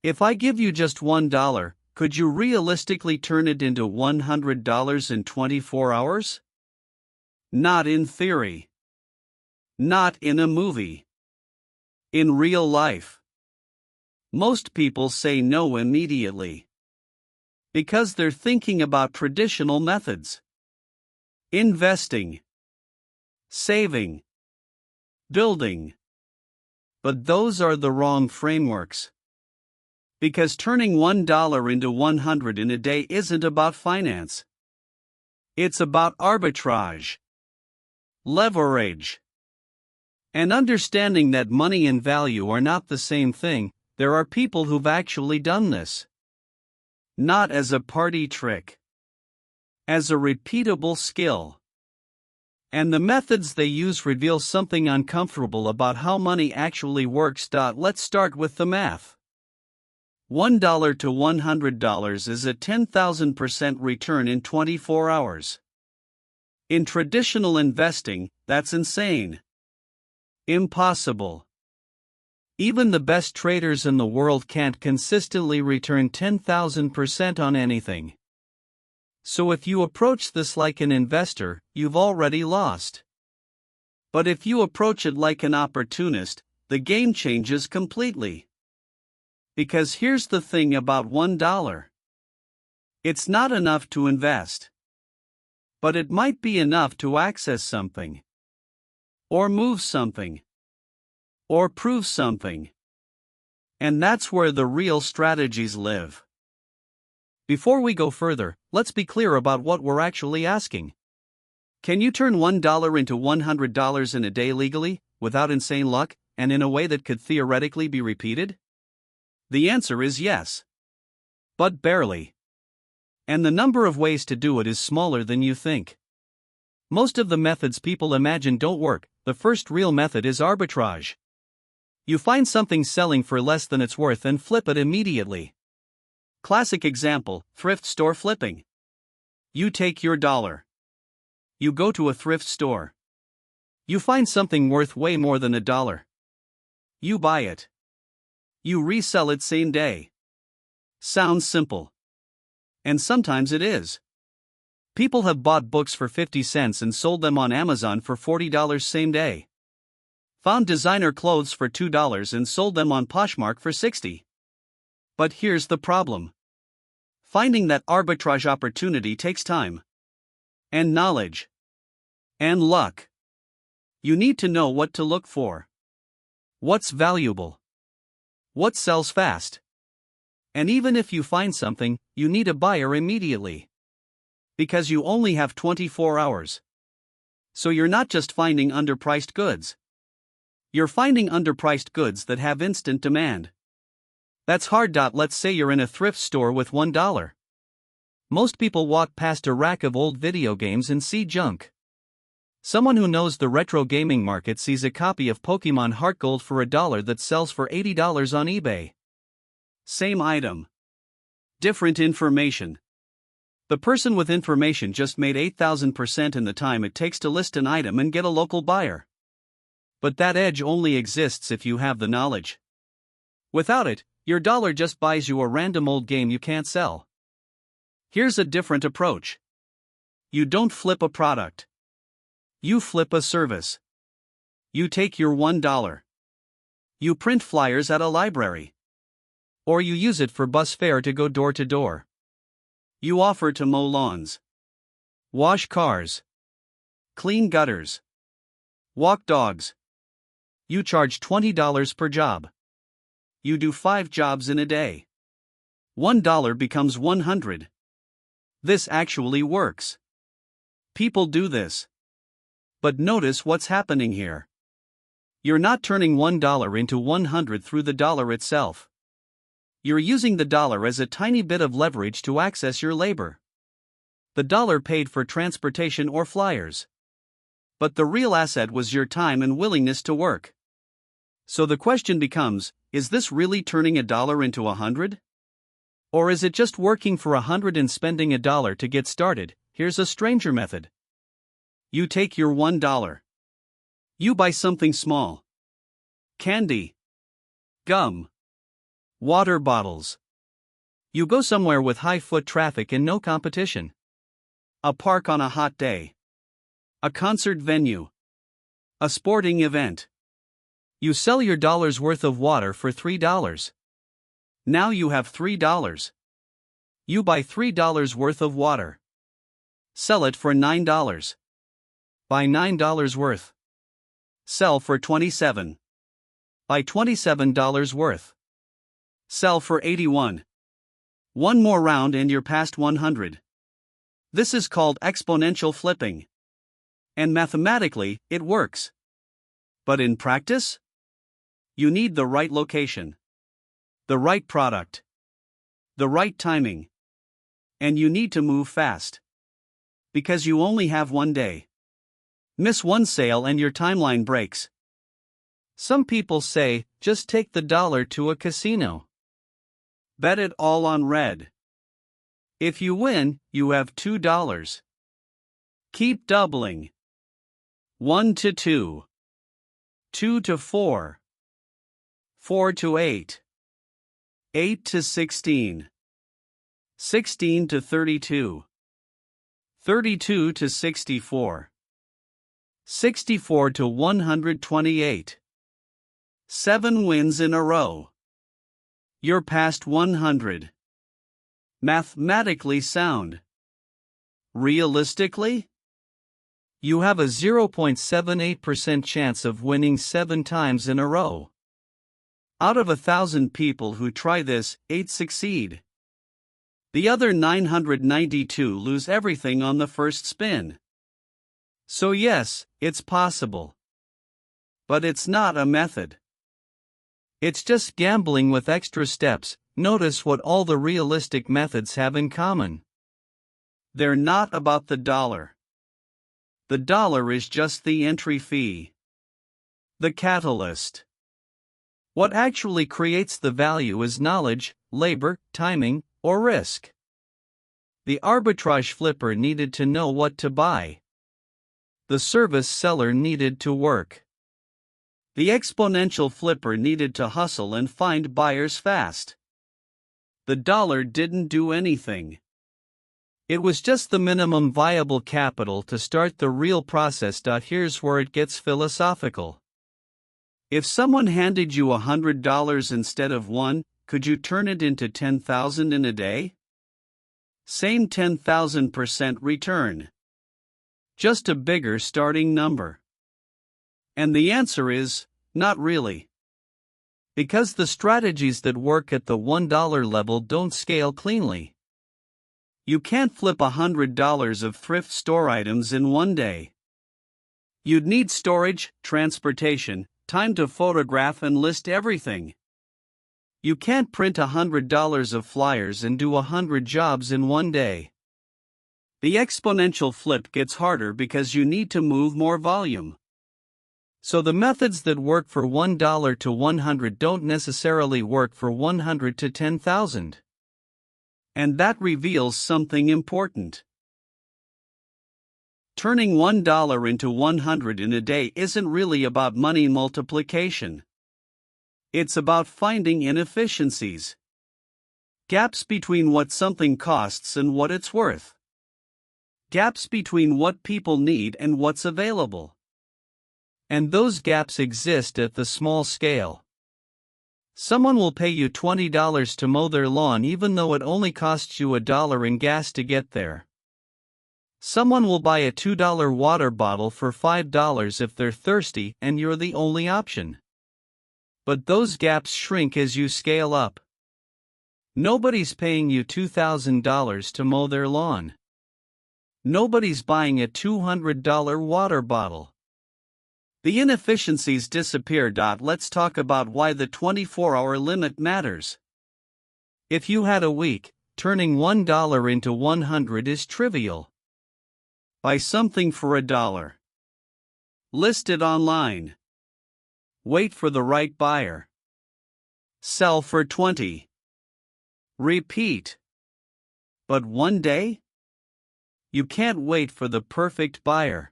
If I give you just $1, could you realistically turn it into $100 in 24 hours? Not in theory. Not in a movie. In real life. Most people say no immediately. Because they're thinking about traditional methods. Investing. Saving. Building. But those are the wrong frameworks. Because turning $1 into 100 in a day isn't about finance. It's about arbitrage. Leverage. And understanding that money and value are not the same thing. There are people who've actually done this. Not as a party trick. As a repeatable skill. And the methods they use reveal something uncomfortable about how money actually works. Let's start with the math. $1 to $100 is a 10,000% return in 24 hours. In traditional investing, that's insane. Impossible. Even the best traders in the world can't consistently return 10,000% on anything. So if you approach this like an investor, you've already lost. But if you approach it like an opportunist, the game changes completely. Because here's the thing about $1. It's not enough to invest. But it might be enough to access something. Or move something. Or prove something. And that's where the real strategies live. Before we go further, let's be clear about what we're actually asking. Can you turn $1 into $100 in a day legally, without insane luck, and in a way that could theoretically be repeated? The answer is yes. But barely. And the number of ways to do it is smaller than you think. Most of the methods people imagine don't work. The first real method is arbitrage. You find something selling for less than it's worth and flip it immediately. Classic example, thrift store flipping. You take your $1. You go to a thrift store. You find something worth way more than $1. You buy it. You resell it same day. Sounds simple. And sometimes it is. People have bought books for 50 cents and sold them on Amazon for $40 same day. Found designer clothes for $2 and sold them on Poshmark for $60. But here's the problem. Finding that arbitrage opportunity takes time. And knowledge. And luck. You need to know what to look for. What's valuable. What sells fast? And even if you find something, you need a buyer immediately. Because you only have 24 hours. So you're not just finding underpriced goods. You're finding underpriced goods that have instant demand. That's hard. Let's say you're in a thrift store with $1. Most people walk past a rack of old video games and see junk. Someone who knows the retro gaming market sees a copy of Pokemon Heart Gold for $1 that sells for $80 on eBay. Same item. Different information. The person with information just made 8,000% in the time it takes to list an item and get a local buyer. But that edge only exists if you have the knowledge. Without it, your $1 just buys you a random old game you can't sell. Here's a different approach. You don't flip a product. You flip a service. You take your $1. You print flyers at a library. Or you use it for bus fare to go door to door. You offer to mow lawns. Wash cars. Clean gutters. Walk dogs. You charge $20 per job. You do 5 jobs in a day. $1 becomes 100. This actually works. People do this. But notice what's happening here. You're not turning $1 into 100 through the dollar itself. You're using the dollar as a tiny bit of leverage to access your labor. The dollar paid for transportation or flyers. But the real asset was your time and willingness to work. So the question becomes, is this really turning $1 into 100? Or is it just working for 100 and spending $1 to get started? Here's a stranger method. You take your $1. You buy something small. Candy. Gum. Water bottles. You go somewhere with high foot traffic and no competition. A park on a hot day. A concert venue. A sporting event. You sell your dollar's worth of water for $3. Now you have $3. You buy $3 worth of water. Sell it for $9. Buy $9 worth. Sell for $27. Buy $27 worth. Sell for $81. One more round and you're past 100. This is called exponential flipping. And mathematically, it works. But in practice? You need the right location, the right product, the right timing. And you need to move fast. Because you only have one day. Miss one sale and your timeline breaks. Some people say, just take the dollar to a casino. Bet it all on red. If you win, you have $2. Keep doubling. 1 to 2. 2 to 4. 4 to 8. 8 to 16. 16 to 32. 32 to 64. 64 to 128. 7 wins in a row. You're past 100. Mathematically sound. Realistically? You have a 0.78% chance of winning 7 times in a row. Out of 1,000 people who try this, 8 succeed. The other 992 lose everything on the first spin. So yes, it's possible. But it's not a method. It's just gambling with extra steps. Notice what all the realistic methods have in common. They're not about the dollar. The dollar is just the entry fee. The catalyst. What actually creates the value is knowledge, labor, timing, or risk. The arbitrage flipper needed to know what to buy. The service seller needed to work. The exponential flipper needed to hustle and find buyers fast. The dollar didn't do anything. It was just the minimum viable capital to start the real process. Here's where it gets philosophical. If someone handed you $100 instead of one, could you turn it into 10,000 in a day? Same 10,000% return. Just a bigger starting number. And the answer is, not really. Because the strategies that work at the $1 level don't scale cleanly. You can't flip $100 of thrift store items in one day. You'd need storage, transportation, time to photograph and list everything. You can't print $100 of flyers and do 100 jobs in one day. The exponential flip gets harder because you need to move more volume. So the methods that work for $1 to 100 don't necessarily work for 100 to 10,000. And that reveals something important. Turning $1 into 100 in a day isn't really about money multiplication. It's about finding inefficiencies. Gaps between what something costs and what it's worth. Gaps between what people need and what's available. And those gaps exist at the small scale. Someone will pay you $20 to mow their lawn even though it only costs you $1 in gas to get there. Someone will buy a $2 water bottle for $5 if they're thirsty and you're the only option. But those gaps shrink as you scale up. Nobody's paying you $2,000 to mow their lawn. Nobody's buying a $200 water bottle. The inefficiencies disappear. Let's talk about why the 24-hour limit matters. If you had a week, turning $1 into 100 is trivial. Buy something for $1. List it online. Wait for the right buyer. Sell for 20. Repeat. But one day? You can't wait for the perfect buyer.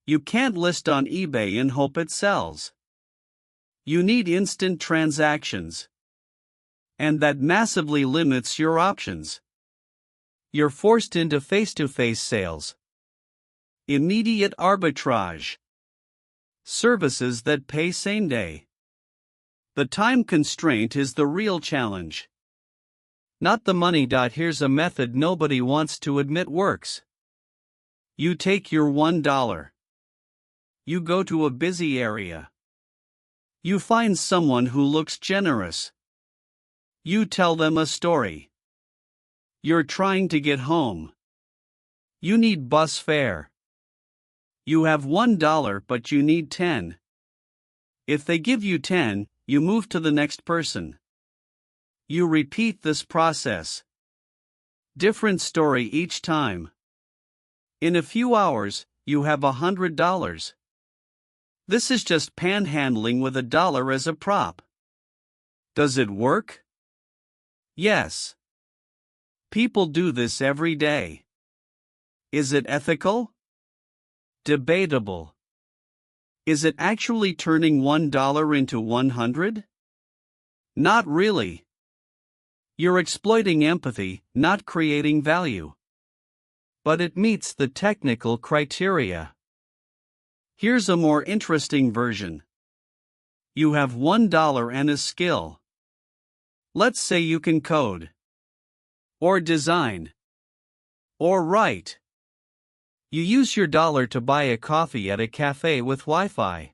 You can't list on eBay and hope it sells. You need instant transactions. And that massively limits your options. You're forced into face-to-face sales. Immediate arbitrage. Services that pay same day. The time constraint is the real challenge. Not the money. Here's a method nobody wants to admit works. You take your $1. You go to a busy area. You find someone who looks generous. You tell them a story. You're trying to get home. You need bus fare. You have $1 but you need 10. If they give you 10, you move to the next person. You repeat this process. Different story each time. In a few hours, you have $100. This is just panhandling with $1 as a prop. Does it work? Yes. People do this every day. Is it ethical? Debatable. Is it actually turning $1 into 100? Not really. You're exploiting empathy, not creating value. But it meets the technical criteria. Here's a more interesting version. You have $1 and a skill. Let's say you can code, or design, or write. You use your dollar to buy a coffee at a cafe with Wi-Fi.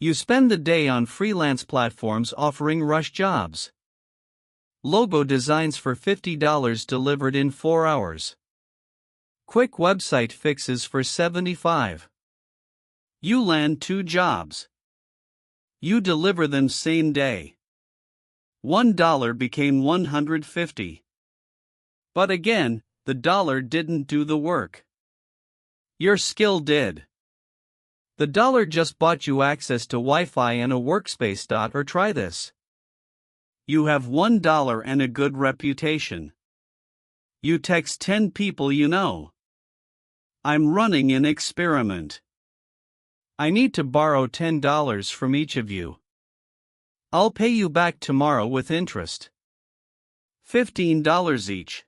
You spend the day on freelance platforms offering rush jobs. Logo designs for $50 delivered in 4 hours. Quick website fixes for $75. You land 2 jobs. You deliver them same day. $1 became $150. But again, the dollar didn't do the work. Your skill did. The dollar just bought you access to Wi-Fi and a workspace. Or try this. You have $1 and a good reputation. You text 10 people you know. I'm running an experiment. I need to borrow $10 from each of you. I'll pay you back tomorrow with interest. $15 each.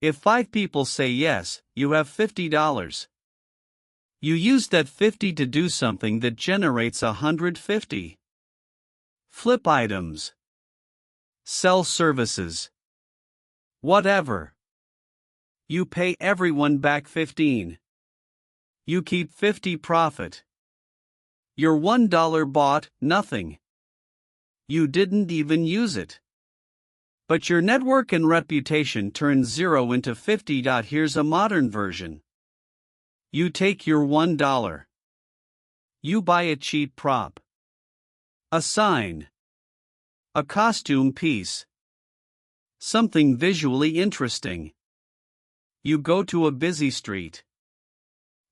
If 5 people say yes, you have $50. You use that 50 to do something that generates $150. Flip items. Sell services. Whatever. You pay everyone back 15. You keep 50 profit. Your $1 bought nothing. You didn't even use it. But your network and reputation turns 0 into 50. Here's a modern version. You take your $1. You buy a cheap prop. A sign. A costume piece. Something visually interesting. You go to a busy street.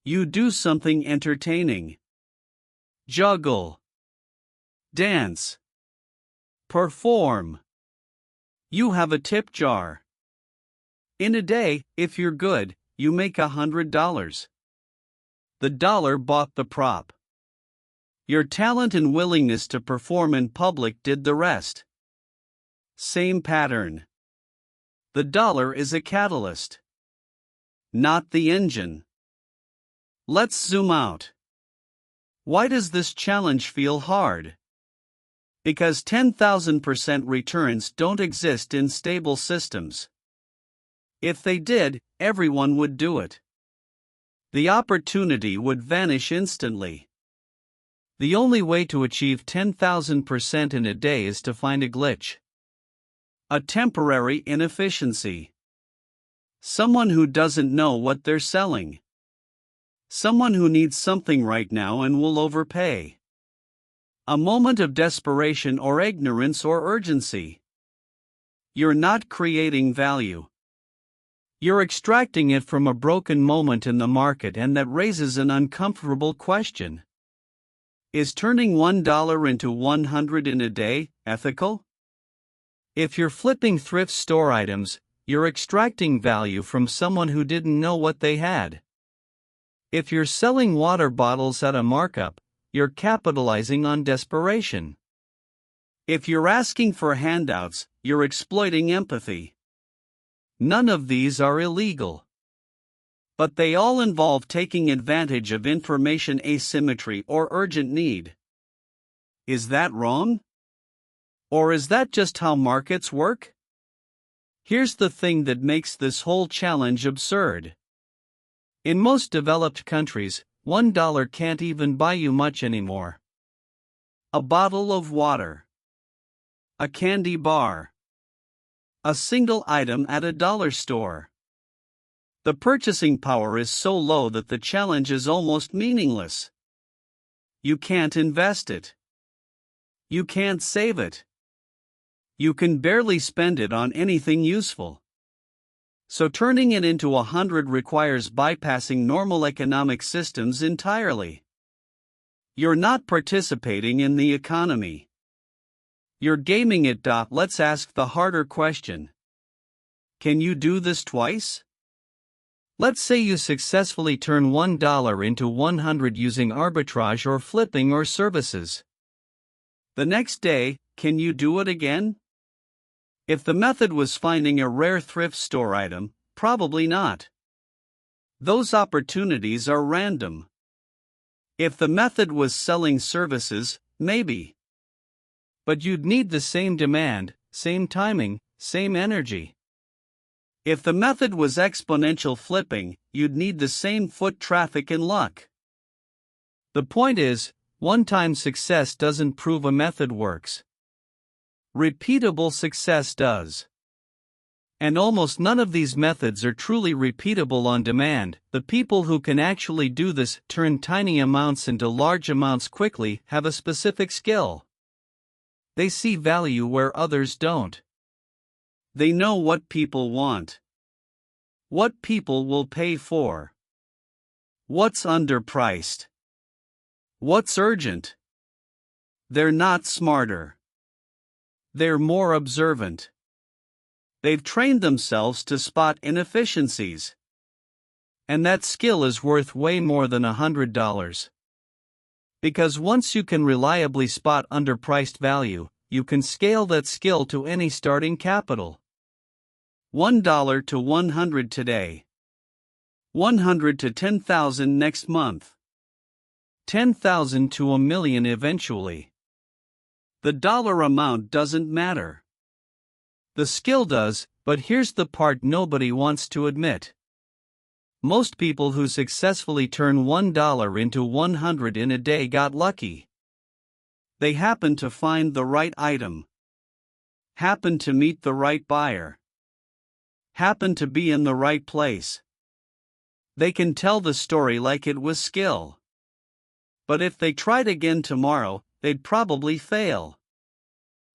You do something entertaining. Juggle. Dance. Perform. You have a tip jar. In a day, if you're good, you make $100. The dollar bought the prop. Your talent and willingness to perform in public did the rest. Same pattern. The dollar is a catalyst, not the engine. Let's zoom out. Why does this challenge feel hard? Because 10,000% returns don't exist in stable systems. If they did, everyone would do it. The opportunity would vanish instantly. The only way to achieve 10,000% in a day is to find a glitch. A temporary inefficiency. Someone who doesn't know what they're selling. Someone who needs something right now and will overpay. A moment of desperation or ignorance or urgency. You're not creating value. You're extracting it from a broken moment in the market, and that raises an uncomfortable question. Is turning $1 into 100 in a day ethical? If you're flipping thrift store items, you're extracting value from someone who didn't know what they had. If you're selling water bottles at a markup, you're capitalizing on desperation. If you're asking for handouts, you're exploiting empathy. None of these are illegal. But they all involve taking advantage of information asymmetry or urgent need. Is that wrong? Or is that just how markets work? Here's the thing that makes this whole challenge absurd. In most developed countries, $1 can't even buy you much anymore. A bottle of water, a candy bar, a single item at a dollar store. The purchasing power is so low that the challenge is almost meaningless. You can't invest it. You can't save it. You can barely spend it on anything useful. So turning it into 100 requires bypassing normal economic systems entirely. You're not participating in the economy. You're gaming it. Let's ask the harder question. Can you do this twice? Let's say you successfully turn $1 into 100 using arbitrage or flipping or services. The next day, can you do it again? If the method was finding a rare thrift store item, probably not. Those opportunities are random. If the method was selling services, maybe. But you'd need the same demand, same timing, same energy. If the method was exponential flipping, you'd need the same foot traffic and luck. The point is, one-time success doesn't prove a method works. Repeatable success does. And almost none of these methods are truly repeatable on demand. The people who can actually do this, turn tiny amounts into large amounts quickly, have a specific skill. They see value where others don't. They know what people want. What people will pay for. What's underpriced. What's urgent. They're not smarter. They're more observant. They've trained themselves to spot inefficiencies. And that skill is worth way more than $100. Because once you can reliably spot underpriced value, you can scale that skill to any starting capital. $1 to 100 today. 100 to 10,000 next month. 10,000 to a million eventually. The dollar amount doesn't matter. The skill does, but here's the part nobody wants to admit. Most people who successfully turn $1 into 100 in a day got lucky. They happened to find the right item. Happened to meet the right buyer. Happened to be in the right place. They can tell the story like it was skill. But if they tried again tomorrow, they'd probably fail.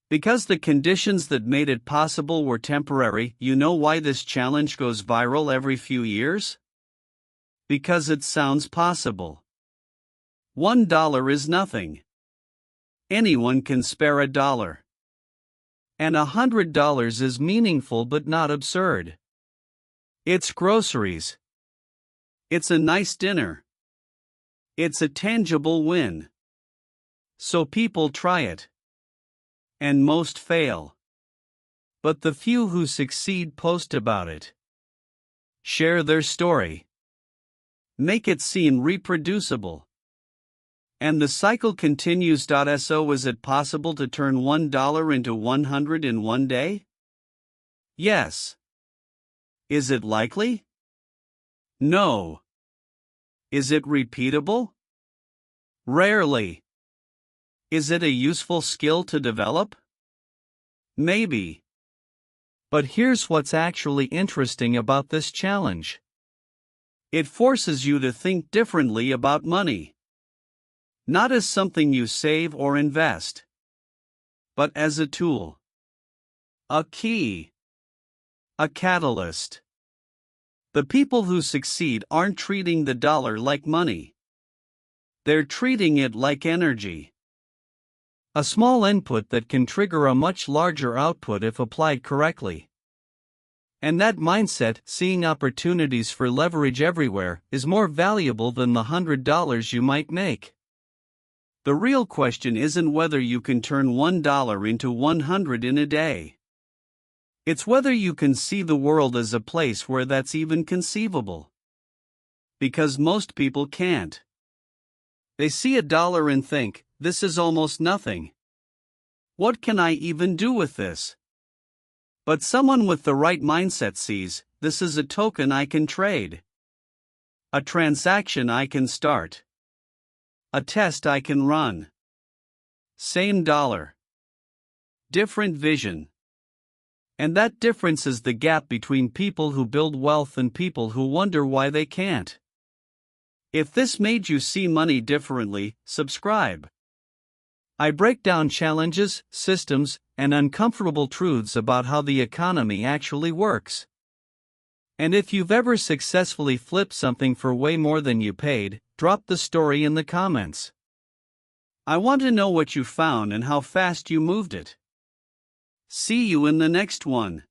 Because the conditions that made it possible were temporary. You know why this challenge goes viral every few years? Because it sounds possible. $1 is nothing. Anyone can spare $1. And $100 is meaningful but not absurd. It's groceries. It's a nice dinner. It's a tangible win. So people try it. And most fail. But the few who succeed post about it. Share their story. Make it seem reproducible. And the cycle continues. So is it possible to turn $1 into 100 in one day? Yes. Is it likely? No. Is it repeatable? Rarely. Is it a useful skill to develop? Maybe. But here's what's actually interesting about this challenge. It forces you to think differently about money. Not as something you save or invest, but as a tool. A key. A catalyst. The people who succeed aren't treating the dollar like money. They're treating it like energy. A small input that can trigger a much larger output if applied correctly. And that mindset, seeing opportunities for leverage everywhere, is more valuable than the $100 you might make. The real question isn't whether you can turn $1 into 100 in a day. It's whether you can see the world as a place where that's even conceivable. Because most people can't. They see $1 and think, this is almost nothing. What can I even do with this? But someone with the right mindset sees, this is a token I can trade. A transaction I can start. A test I can run. Same dollar. Different vision. And that difference is the gap between people who build wealth and people who wonder why they can't. If this made you see money differently, subscribe. I break down challenges, systems, and uncomfortable truths about how the economy actually works. And if you've ever successfully flipped something for way more than you paid, drop the story in the comments. I want to know what you found and how fast you moved it. See you in the next one.